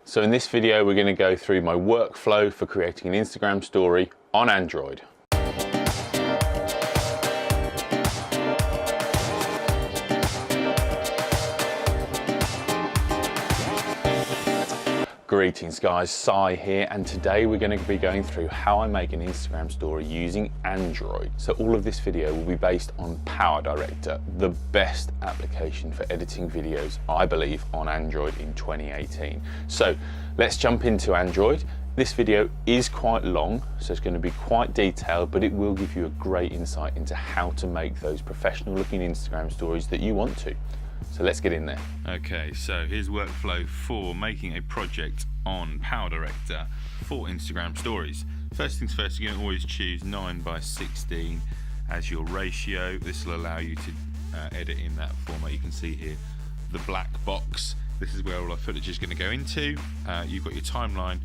So in this video, we're going to go through my workflow for creating an Instagram story on Android. Greetings guys, Sai here, and today we're going to be going through how I make an Instagram story using Android. So all of this video will be based on PowerDirector, the best application for editing videos, I believe, on Android in 2018. So let's jump into Android. This video is quite long, so it's going to be quite detailed, but it will give you a great insight into how to make those professional looking Instagram stories that you want to. So let's get in there. Okay, so here's workflow for making a project on PowerDirector for Instagram stories. First things first, you're going to always choose 9:16 as your ratio. This will allow you to edit in that format. You can see here the black box. This is where all our footage is going to go into. You've got your timeline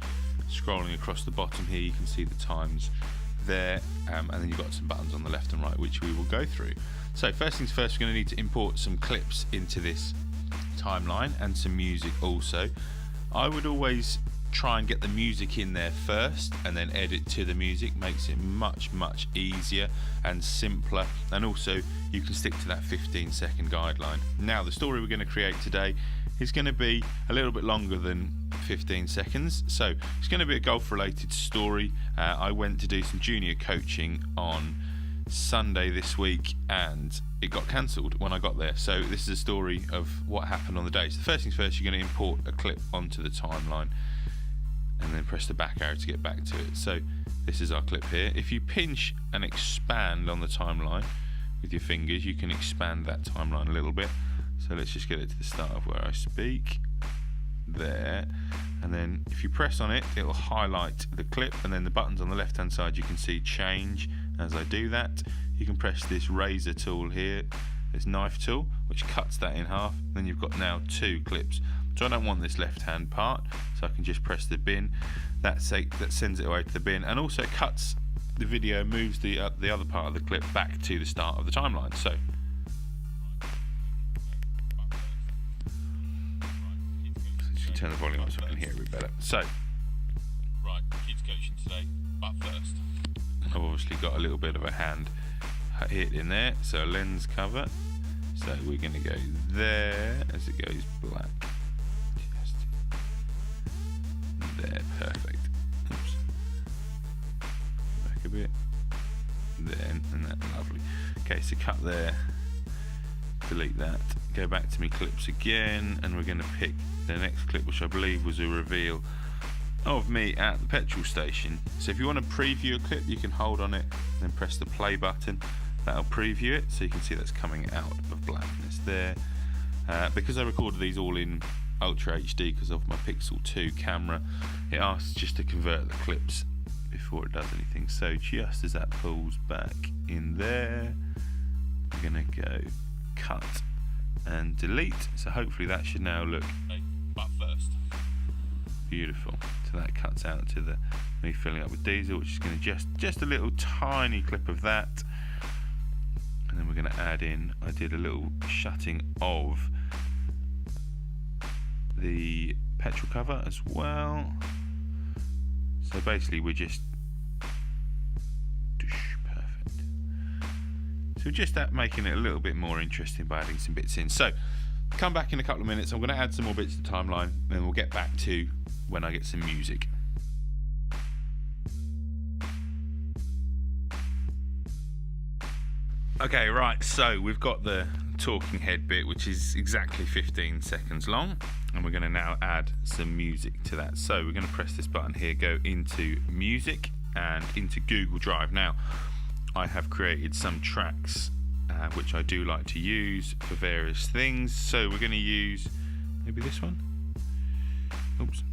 scrolling across the bottom here. You can see the times there, and then you've got some buttons on the left and right which we will go through. So first things first, we're going to need to import some clips into this timeline and some music also. I would always try and get the music in there first and then edit to the music. Makes it much easier and simpler, and also you can stick to that 15-second guideline. Now the story we're going to create today is going to be a little bit longer than 15 seconds, so it's going to be a golf related story. I went to do some junior coaching on Sunday this week and it got cancelled when I got there, so this is a story of what happened on the day. So the first things first, you're going to import a clip onto the timeline and then press the back arrow to get back to it. So this is our clip here. If you pinch and expand on the timeline with your fingers, you can expand that timeline a little bit. So let's just get it to the start of where I speak there, and then if you press on it, it will highlight the clip, and then the buttons on the left hand side you can see change. As I do that, you can press this razor tool here, this knife tool, which cuts that in half. Then you've got now two clips. So I don't want this left hand part, so I can just press the bin. That sends it away to the bin, and also cuts the video, moves the other part of the clip back to the start of the timeline. So turn the volume up so I can hear it a bit better. So, right, kids coaching today, but first, I've obviously got a little bit of a hand hit in there, so a lens cover. So we're going to go there as it goes black. Just there, perfect. Oops. Back a bit. There, and that, lovely. Okay, so cut there. Delete that. Go back to me clips again, and we're going to pick the next clip, which I believe was a reveal of me at the petrol station. So if you want to preview a clip, you can hold on it and then press the play button. That'll preview it, so you can see that's coming out of blackness there. Because I recorded these all in Ultra HD because of my Pixel 2 camera, it asks just to convert the clips before it does anything. So just as that pulls back in there, we're going to go cut and delete. So hopefully that should now look, but first, beautiful. So that cuts out to the me filling up with diesel, which is going to just a little tiny clip of that, and then we're going to add in, I did a little shutting of the petrol cover as well. So basically we're just perfect. So just that, making it a little bit more interesting by adding some bits in. So come back in a couple of minutes. I'm going to add some more bits to the timeline, then we'll get back to when I get some music. Okay, right, so we've got the talking head bit, which is exactly 15 seconds long, and we're going to now add some music to that. So we're going to press this button here, go into music and into Google Drive. Now I have created some tracks which I do like to use for various things, so we're going to use maybe this one. Oops,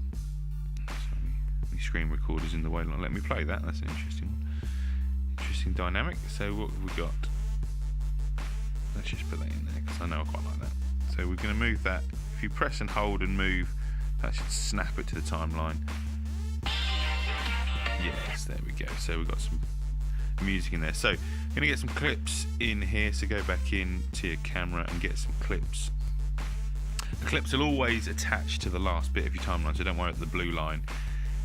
sorry, my screen recorder's in the way, not let me play that. That's an interesting one, interesting dynamic. So what have we got? Let's just put that in there because I know I quite like that. So we're going to move that. If you press and hold and move, that should snap it to the timeline. Yes, there we go. So we've got some music in there. So I'm going to get some clips in here. So go back in to your camera and get some clips The clips will always attach to the last bit of your timeline, so don't worry if the blue line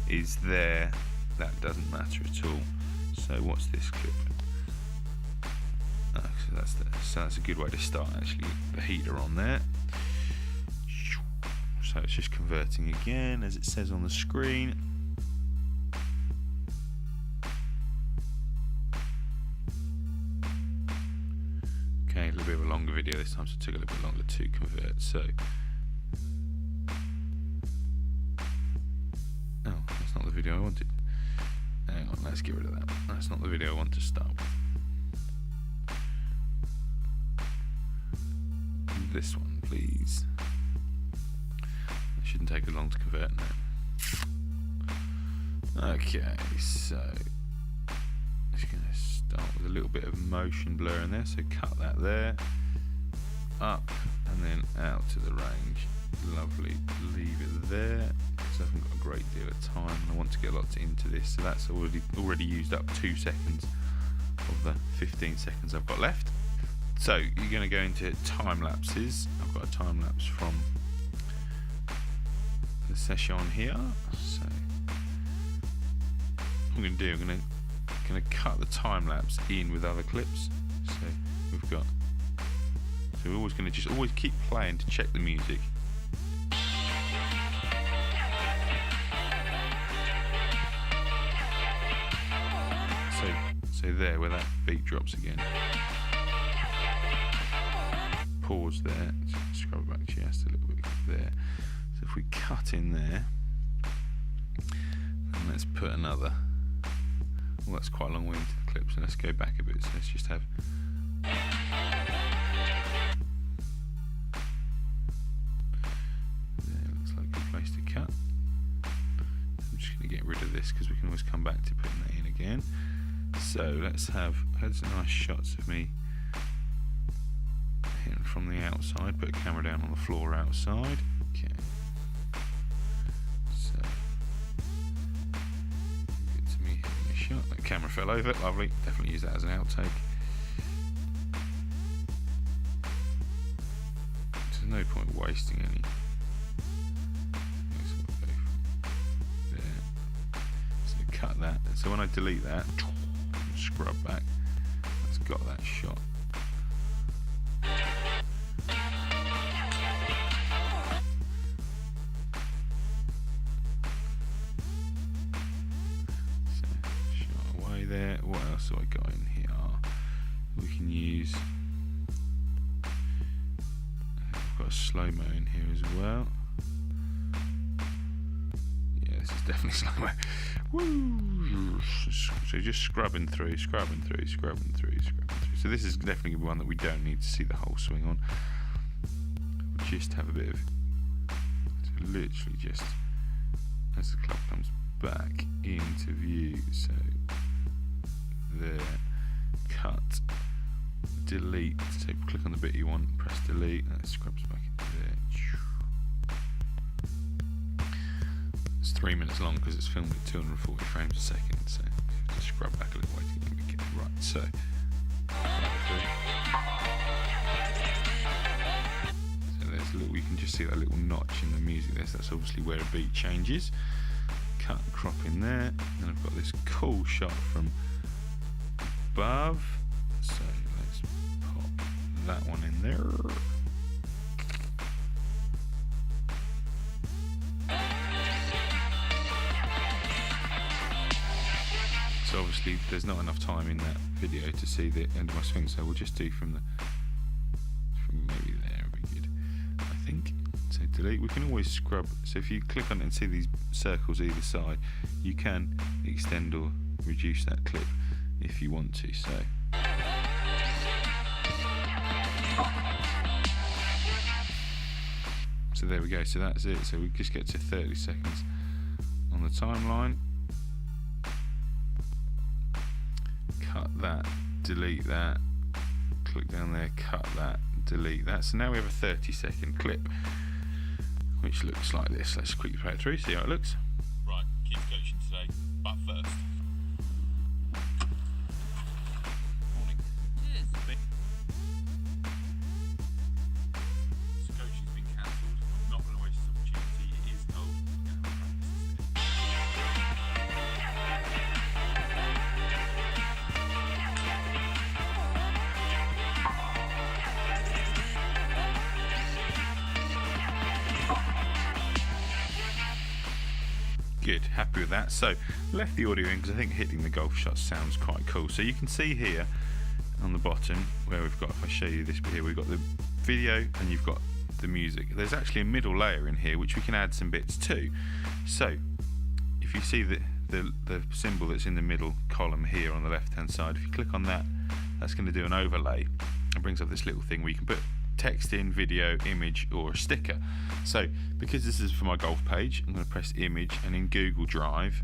is there. That doesn't matter at all. So what's this clip? So that's a good way to start, actually. The heater on there. So it's just converting again, as it says on the screen. Okay, a little bit of a longer video this time, so it took a little bit longer to convert. So, oh, that's not the video I wanted. Hang on, let's get rid of that. That's not the video I want to start with. This one, please. It shouldn't take as long to convert now. Okay, so just going to start with a little bit of motion blur in there. So cut that there, up and then out to the range. Lovely. Leave it there because I haven't got a great deal of time. I want to get lots into this. So that's already used up 2 seconds of the 15 seconds I've got left. So you're going to go into time lapses. I've got a time lapse from the session here. So what I'm going to do, I'm going to cut the time lapse in with other clips. So we've got. So we're always going to just always keep playing to check the music. So there, where that beat drops again. Pause there, scroll back just a little bit there. So if we cut in there, and let's put another. Well, that's quite a long way into the clip, so let's go back a bit. So let's just have. There looks like a good place to cut. I'm just going to get rid of this because we can always come back to putting that in again. So let's have some nice shots of me hitting from the outside. Put a camera down on the floor outside. Okay. So good to me hitting a shot. That camera fell over. Lovely. Definitely use that as an outtake. There's no point wasting any. There. So cut that. So when I delete that. Scrub back, that's got that shot. So, shot away there. What else have I got in here? We can use. I've got a Slowmo in here as well. Yeah, this is definitely Slowmo. Woo! So just scrubbing through. So this is definitely one that we don't need to see the whole swing on. We'll just have a bit of, so literally just as the club comes back into view. So there, cut, delete. So click on the bit you want, press delete, and it scrubs back into there. It's 3 minutes long because it's filmed at 240 frames a second, so just scrub back a little way to get it right. So there's a little, you can just see that little notch in the music there, so that's obviously where a beat changes. Cut and crop in there, and I've got this cool shot from above, so let's pop that one in there. So obviously there's not enough time in that video to see the end of my swing, so we'll just do from maybe there would be good, I think. So delete, we can always scrub, so if you click on it and see these circles either side, you can extend or reduce that clip if you want to. So there we go, so that's it. So we just get to 30 seconds on the timeline. Cut that, delete that, click down there, cut that, delete that. So now we have a 30-second clip, which looks like this. Let's quickly play it through, see how it looks. Right, kids coaching today, but first. Morning. Cheers. So coaching's been cancelled. Good, happy with that. So left the audio in because I think hitting the golf shot sounds quite cool. So you can see here on the bottom where we've got, if I show you this bit here, we've got the video and you've got the music. There's actually a middle layer in here which we can add some bits to. So if you see the symbol that's in the middle column here on the left hand side, if you click on that, that's going to do an overlay. It brings up this little thing where you can put text in, video, image, or a sticker. So because this is for my golf page, I'm going to press image, and in Google Drive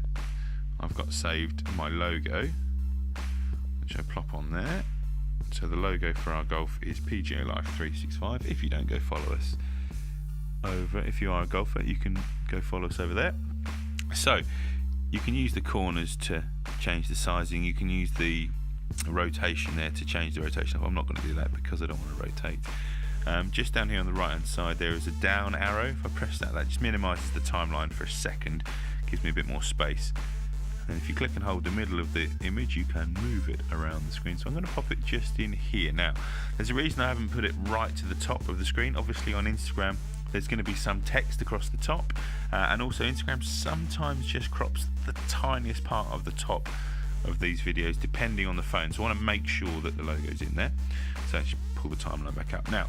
I've got saved my logo, which I plop on there. So the logo for our golf is PGA Life 365. If you don't, go follow us over. If you are a golfer, you can go follow us over there. So you can use the corners to change the sizing. You can use the rotation there to change the rotation. I'm not going to do that because I don't want to rotate. Just down here on the right hand side there is a down arrow. If I press that, that just minimises the timeline for a second, gives me a bit more space. And if you click and hold the middle of the image, you can move it around the screen. So I'm going to pop it just in here. Now there's a reason I haven't put it right to the top of the screen. Obviously on Instagram there's going to be some text across the top, and also Instagram sometimes just crops the tiniest part of the top of these videos depending on the phone, so I want to make sure that the logo's in there. So I should pull the timeline back up. Now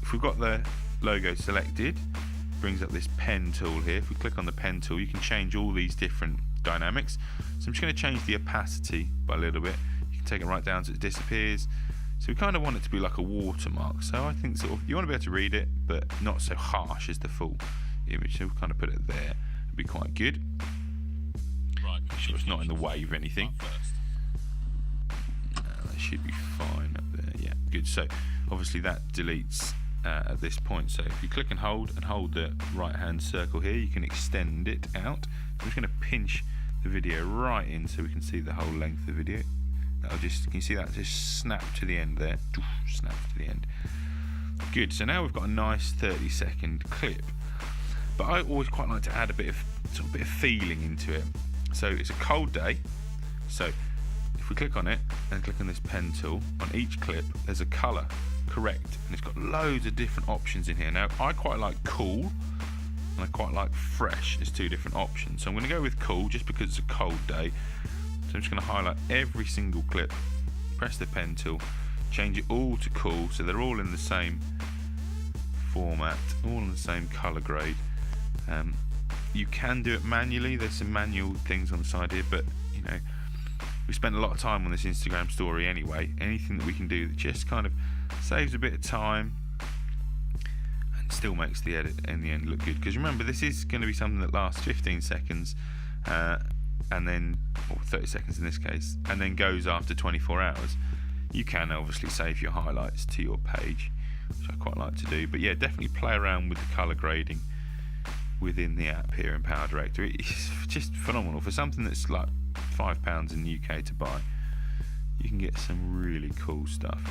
if we've got the logo selected, brings up this pen tool here. If we click on the pen tool, you can change all these different dynamics. So I'm just going to change the opacity by a little bit. You can take it right down so it disappears. So we kind of want it to be like a watermark. So I think sort of you want to be able to read it, but not so harsh as the full image. So we'll kind of put it there. It'd be quite good. Right. Make sure it's not in the way of anything. That should be fine up there. Yeah, good. So obviously that deletes at this point. So if you click and hold the right hand circle here, you can extend it out. I'm just going to pinch the video right in so we can see the whole length of the video. That'll just, can you see that just snap to the end there? Snap to the end. Good. So now we've got a nice 30-second clip. But I always quite like to add a bit of feeling into it. So it's a cold day. So if we click on it and click on this pen tool, on each clip there's a colour correct, and it's got loads of different options in here. Now I quite like cool and I quite like fresh as two different options. So I'm going to go with cool just because it's a cold day. So I'm just going to highlight every single clip, press the pen tool, change it all to cool so they're all in the same format, all in the same colour grade. You can do it manually. There's some manual things on the side here, but you know, we spent a lot of time on this Instagram story anyway. Anything that we can do that just kind of saves a bit of time and still makes the edit in the end look good. Because remember, this is going to be something that lasts 15 seconds and then, or 30 seconds in this case, and then goes after 24 hours. You can obviously save your highlights to your page, which I quite like to do. But yeah, definitely play around with the colour grading within the app here in PowerDirector. It's just phenomenal. For something that's like £5 in the UK to buy, you can get some really cool stuff.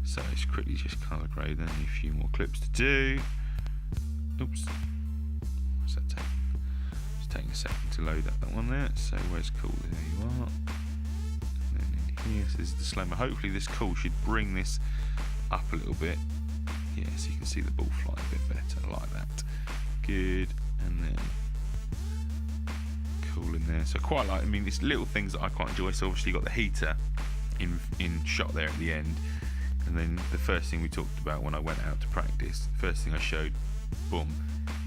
So let's quickly just colour grade, then a few more clips to do. Oops, what's that taking? It's taking a second to load that one there. So where's cool? There you are. And then in here, so this is the Slowmo. Hopefully this cool should bring this up a little bit. Yeah, so you can see the ball fly a bit better, like that. Good, and then cool in there. So quite like, I mean, it's little things that I quite enjoy. So obviously you got the heater in shot there at the end, and then the first thing we talked about when I went out to practice, the first thing I showed, boom,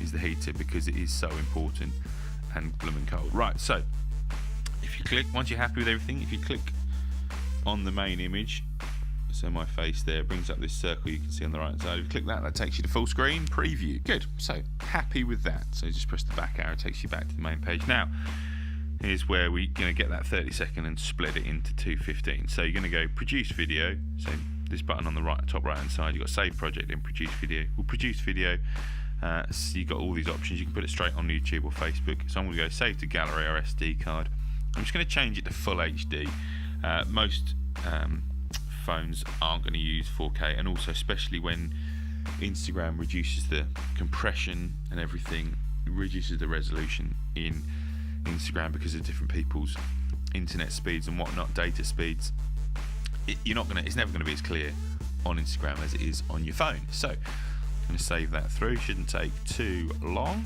is the heater, because it is so important and blooming cold. Right, so if you click, once you're happy with everything, if you click on the main image, so my face there, brings up this circle you can see on the right hand side. If you click that, that takes you to full screen preview. Good, so happy with that. So just press the back arrow, takes you back to the main page. Now here's where we're going to get that 30-second and split it into 2:15. So you're going to go produce video, so this button on the right, top right hand side, you've got save project and produce video. We'll produce video, so you've got all these options. You can put it straight on YouTube or Facebook. So I'm going to go save to gallery or SD card. I'm just going to change it to full HD. Most phones aren't going to use 4K, and also especially when Instagram reduces the compression and everything, it reduces the resolution in Instagram because of different people's internet speeds and whatnot, data speeds. It's never going to be as clear on Instagram as it is on your phone. So I'm going to save that through. Shouldn't take too long.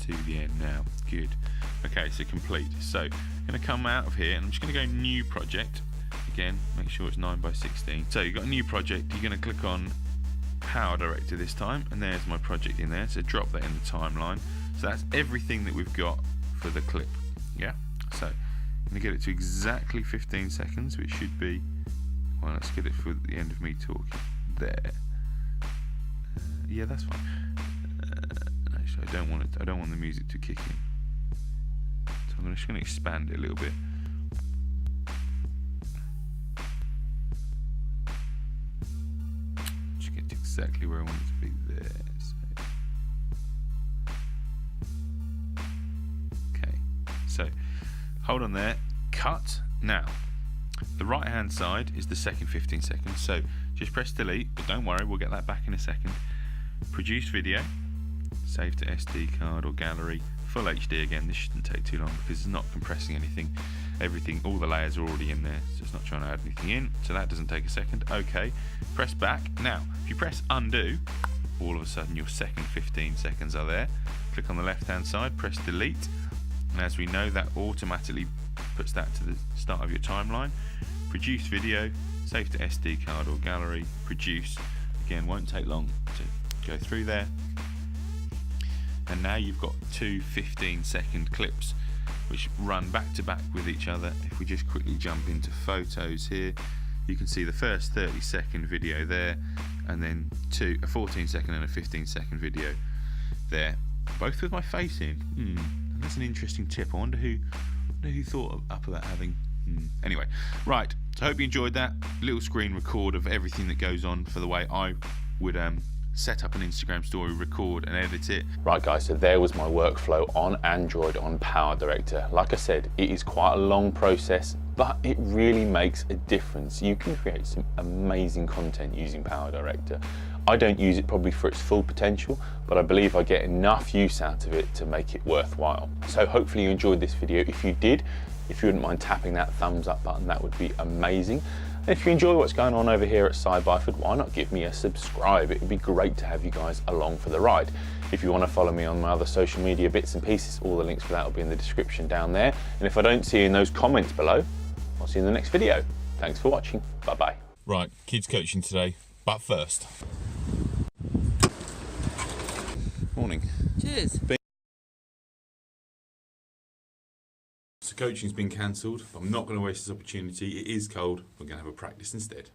to the end now. Good. Okay, so complete. So I'm going to come out of here and I'm just going to go new project. Again, make sure it's 9x16. So you've got a new project, you're going to click on PowerDirector this time, and there's my project in there. So drop that in the timeline. So that's everything that we've got for the clip. Yeah. So I'm going to get it to exactly 15 seconds, which should be, well, let's get it for the end of me talking. There. Yeah, that's fine. Actually, I don't want it. I don't want the music to kick in. So I'm just going to expand it a little bit. Just get to exactly where I want it to be. There. Okay. So hold on there. Cut. Now, the right hand side is the second 15 seconds. So just press delete, but don't worry, we'll get that back in a second. Produce video, save to SD card or gallery, full HD again. This shouldn't take too long because it's not compressing anything. Everything, all the layers are already in there, so it's not trying to add anything in. So that doesn't take a second. Okay, press back. Now, if you press undo, all of a sudden your second 15 seconds are there. Click on the left hand side, press delete, and as we know, that automatically puts that to the start of your timeline. Produce video, save to SD card or gallery, produce. Again, won't take long to go through there. And now you've got two 15-second clips which run back to back with each other. If we just quickly jump into photos here, you can see the first 30-second video there, and then a 14-second and a 15-second video there, both with my face in. That's an interesting tip. I wonder who thought up of that having. Anyway, right. So I hope you enjoyed that little screen record of everything that goes on for the way I would set up an Instagram story, record and edit it. Right guys, so there was my workflow on Android on PowerDirector. Like I said, it is quite a long process, but it really makes a difference. You can create some amazing content using PowerDirector. I don't use it probably for its full potential, but I believe I get enough use out of it to make it worthwhile. So hopefully you enjoyed this video. If you did, if you wouldn't mind tapping that thumbs up button, that would be amazing. And if you enjoy what's going on over here at Sci-Byford, why not give me a subscribe? It would be great to have you guys along for the ride. If you want to follow me on my other social media bits and pieces, all the links for that will be in the description down there. And if I don't see you in those comments below, I'll see you in the next video. Thanks for watching. Bye-bye. Right, kids coaching today, but first. Morning. Cheers. So coaching's been cancelled, but I'm not going to waste this opportunity. It is cold. We're going to have a practice instead.